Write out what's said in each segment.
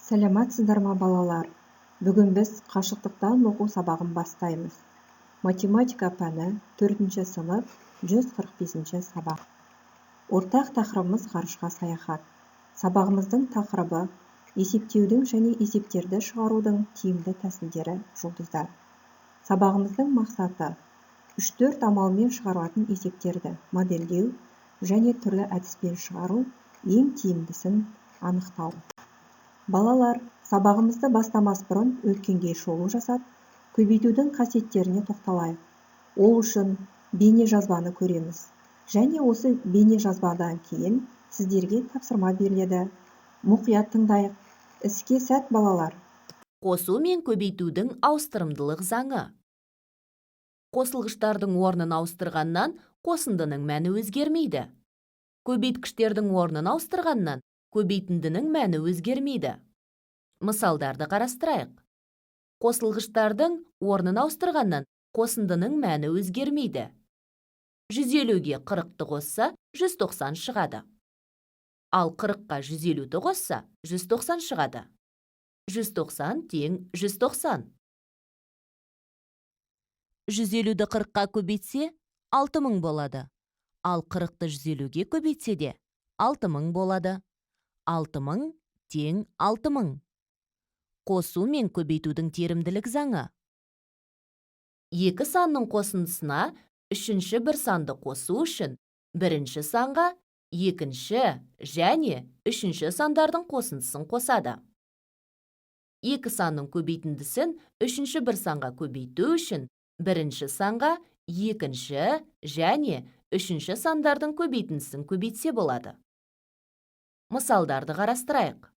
Сәлематсыздар ма балалар? Бүгін біз қашықтықтан оқу сабағын бастаймыз. Математика пәні 4-ші сынып 145-ші сабақ. Ортақ тақырыбымыз ғарышқа саяхат. Сабағымыздың тақырыбы есептеудің және есептерді шығарудың тиімді тәсілдері жұлдыздар. Сабағымыздың мақсаты 3-4 амалмен шығаратын есептерді модельдеу және түрлі әдіспен шығару, ең тиімдісін анықтау. Балалар, сабағымызды бастамас бұрын өткенге шолу жасап, көбейтудің қасиеттеріне тоқталайық. Ол үшін бейне жазбаны көреміз. Және осы бейне жазбадан кейін сіздерге тапсырма беріледі. Мұқият тыңдайық. Іске сәт балалар. Қосу мен көбейтудің ауыстырымдылық заңы. Қосылғыштардың орнын ауыстырғаннан қосындының мәні өзгермейді. Көбейткіштердің орнын ауыстырғаннан көбейтіндінің мәні өзгермейді. Мысалдарды қарастырайық. Қосылғыштардың орнын ауыстырғаннан қосындының мәні өзгермейді. 150-ге 40-ты қосса 190 шығады. Ал 40-қа 150-ті қосса 190 шығады. 190 тең 190. 150-ді 40-қа көбейтсе 6000 болады. Ал 40-ты 150-ге көбейтсе де 6000 болады. 6000 тең 6000. Қосу мен көбейтудің терімділік заңы. Екі санның қосындысына үшінші бір санды қосу үшін бірінші санға екінші және үшінші сандардың қосындысын қосады. Екі санның көбейтіндісін үшінші бір санға көбейту үшін бірінші санға екінші және үшінші сандардың көбейтіндісін көбейтсе болады. Мысалдарды қарастырайық.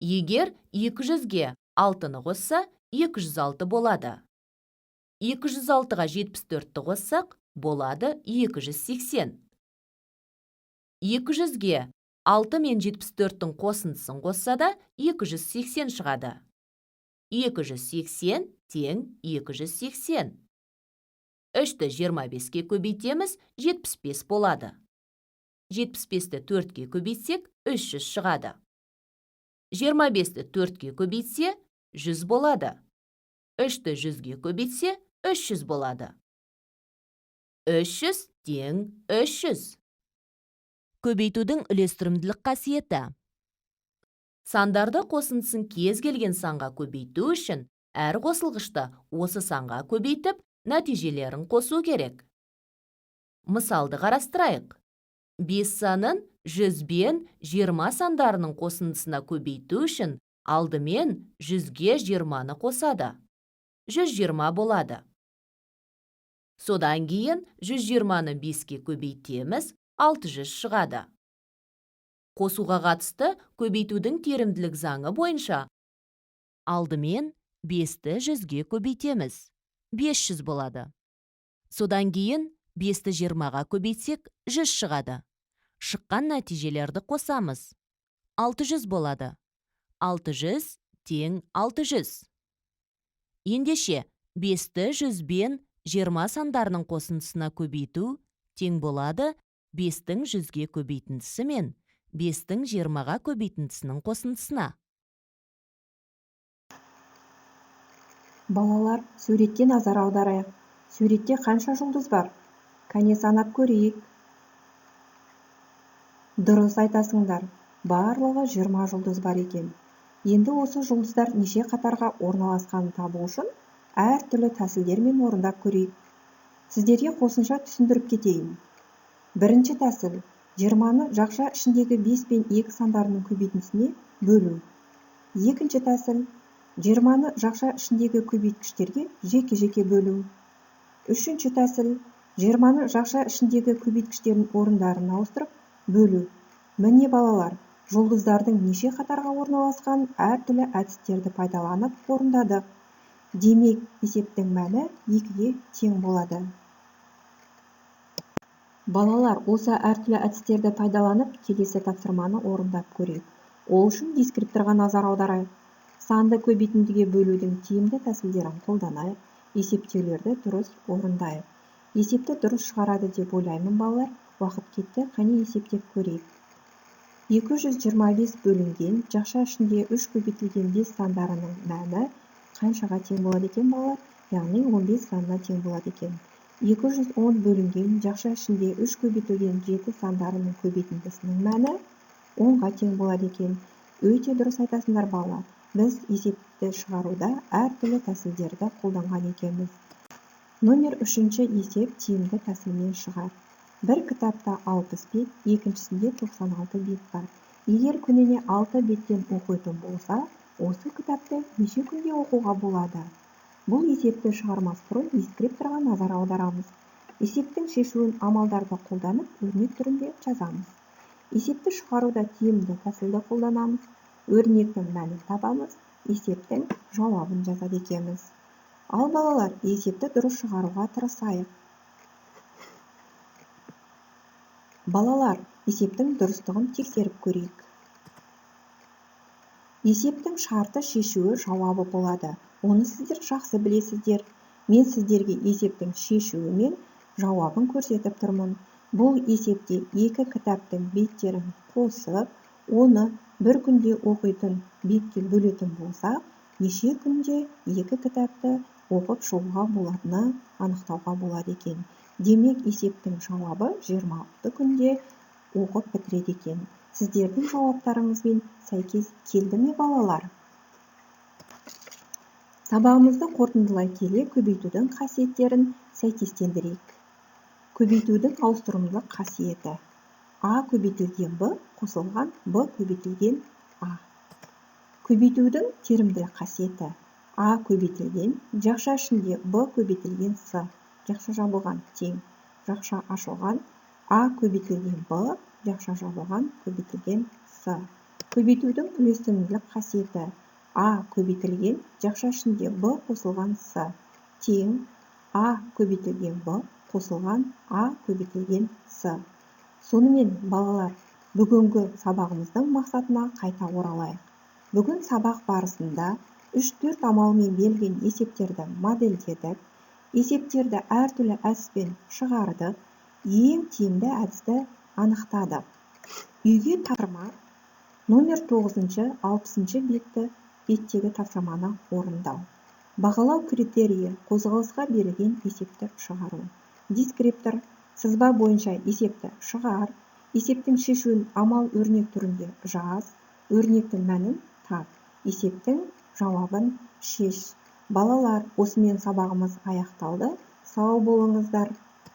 Егер 200-ге 6-ны қосса 206 болады. 206-ға 74-ті қоссақ болады 280. 200-ге 6 мен 74-тің қосындысын қосса да 280 шығады. 280 тең 280. 3-ті 25-ке көбейтеміз 75 болады. 75-ті 4-ке көбейтсек 300 шығады. 25-ті 4-ке көбейтсе 100 болады. 3-ті 100-ге көбейтсе 300 болады. 300 тең 300. Көбейтудің үлестірімділік қасиеті. Сандарды қосындысын кез келген санға көбейту үшін әр қосылғышты осы санға көбейтіп, нәтижелерін қосу керек. Мысалды қарастырайық. 5 санын 100 бен 20 сандарының қосындысына көбейту үшін алдымен 100-ге 20-ны қосады. 120 болады. Содан кейін 120-ны 5-ке көбейтеміз, 600 шығады. Қосуға қатысты көбейтудің терімділік заңы бойынша алдымен 5-ті 100-ге көбейтеміз, 500 болады. Содан кейін 5-ті 20-ға көбейтсек 100 шығады. Шыққан нәтижелерді қосамыз. 600 болады. 600 тең 600. Ендеше 5-ті 100 бен 20 сандарының қосындысына көбейту тең болады 5-тің 100-ге көбейтіндісі мен 5-тің 20-ға көбейтіндісінің қосындысына. Балалар, суретке назар аударайық. Суретте қанша жұлдыз бар? Кәне санап көрейік. Дұрыс айтасыңдар. Барлығы 20 жұлдыз бар екен. Енді осы жұлдыздар неше қатарға орналасқанын табу үшін әртүрлі тәсілдермен орындап көрейік. Сіздерге қосымша түсіндіріп кетейін. Бірінші тәсіл 20-ны жақша ішіндегі 5 пен 2 сандарының көбейтіндісіне бөлу. Екінші тәсіл 20-ны жақша ішіндегі көбейткіштерге жеке-жеке бөлу. Үшінші тәсіл 20-ны жақша ішіндегі көбейткіштердің орындарын ауыстырып бөлу. Міне балалар, жұлдыздардың неше қатарға орналасқан әртүрлі әдістерді пайдаланып орындадық. Демек, есептің мәні 2-ге тең болады. Балалар, осы әртүрлі әдістерді пайдаланып келесі тапсырманы орындап көрейік. Ол үшін дескрипторға назар аударайық. Санды көбейтіндіге бөлудің тиімді тәсілдерін қолданайық. Есептеулерді дұрыс орындайық. Есепті дұрыс шығарады деп ойлаймын балалар. Уақыт кетті, қане есептеп көрейік. 225 бөлінген жақша ішінде 3 көбейтілген 5 сандарының мәні қаншаға тең болады екен балалар? Яғни 15 санына тең болады екен. 210 бөлінген жақша ішінде 3 көбейтілген 7 сандарының көбейтіндісінің мәні 10-ға тең болады екен. Өте дұрыс айтасыңдар балалар. Біз есепті шығаруда әртүрлі тәсілдерді қолданған екенбіз. Номер 3-ші есеп тиімді тәсілмен шығар. Бір кітапта 60 бет, екіншісінде 96 бет бар. Егер күніне 6 беттен оқитын болса, осы кітапты неше күнде оқуға болады? Бұл есепті шығармас бұрын дискрипторға назар аударамыз. Есептің шешуін амалдарды қолданып, өрнек түрінде жазамыз. Есепті шығаруда тиімді тәсілді қолданамыз. Өрнектің мәнін табамыз, есептің жауабын жазады екенбіз. Ал балалар, есепті дұрыс шығаруға тырысайық. Балалар, есептің дұрыстығын тексеріп көрейік. Есептің шарты шешуі жауабы болады. Оны сіздер жақсы білесіздер. Мен сіздерге есептің шешуі мен жауабын көрсетіп тұрмын. Бұл есепте екі кітаптың беттерін қосып, оны бір күнде оқитын бетке бөлетін болса, неше күнде екі кітапты оқып шығуға болатыны анықтауға болады екен. Демек, есептің жауабы 26 күнде оқып бітіреді екен. Сіздердің жауаптарыңызбен сәйкес келді ме балалар? Сабағымызды қорытындылай келе көбейтудің қасиеттерін сәйкестендірейік. Көбейтудің ауыстырымдылық қасиеті. А көбейтілген Б қосылған Б көбейтілген А. Көбейтудің терімділік қасиеті. А көбейтілген жақша ішінде Б көбейтілген С. Жақша жабылған тең. Жақша ашылған А көбейтілген Б. Жақша жабылған көбейтілген С. Көбейтудің үлестімділік қасиеті. А көбейтілген жақша ішінде Б қосылған С. Тең А көбейтілген Б қосылған А көбейтілген С. Сонымен, балалар, бүгінгі сабағымыздың мақсатына қайта оралайық. Бүгін сабақ барысында 3-4 амалмен берілген есептерді модельдедік, есептерді әртүрлі әдіспен шығардық, ең тиімді әдісті анықтадық. Үйге тапсырма номер 9-шы, 60-шы беттегі тапсырманы орындау. Бағалау критерийі қозғалысқа берілген есепті шығару. Дискриптор сызба бойынша есепті шығар, есептің шешуін амал өрнек түрінде жаз, өрнектің мәнін тап, есептің жауабын шеш. Балалар, осымен сабағымыз аяқталды. Сау болыңыздар.